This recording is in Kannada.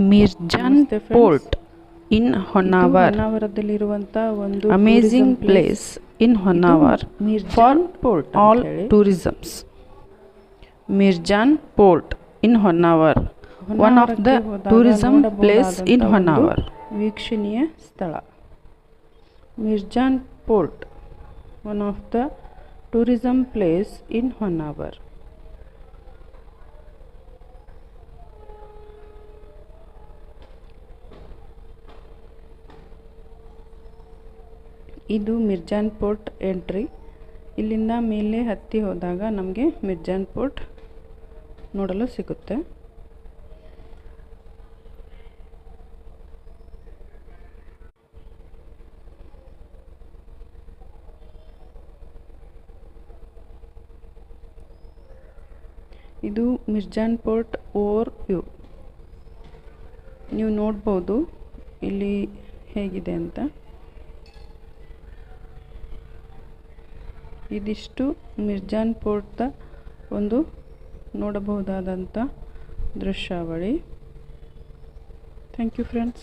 Mirjan port in Honnavar. ಹೊನ್ನಾವರದಲ್ಲಿರುವಂಥ ಒಂದು amazing place in Honnavar for port all tourisms. Mirjan port in Honnavar, one of the tourism place in Honnavar. ವೀಕ್ಷಣೀಯ ಸ್ಥಳ Mirjan port, one of the tourism place in Honnavar. ಇದು ಮಿರ್ಜಾನ್ ಪೋರ್ಟ್ ಎಂಟ್ರಿ. ಇಲ್ಲಿಂದ ಮೇಲೆ ಹತ್ತಿ ಹೋದಾಗ ನಮಗೆ ಮಿರ್ಜಾನ್ ಪೋರ್ಟ್ ನೋಡಲು ಸಿಗುತ್ತೆ. ಇದು ಮಿರ್ಜಾನ್ ಪೋರ್ಟ್ ಓವರ್ ವ್ಯೂ. ನೀವು ನೋಡ್ಬೋದು ಇಲ್ಲಿ ಹೇಗಿದೆ ಅಂತ. ಇದಿಷ್ಟು ಮಿರ್ಜಾನ್ ಪೋರ್ಟ್ದ ಒಂದು ನೋಡಬಹುದಾದಂಥ ದೃಶ್ಯಾವಳಿ. Thank you friends.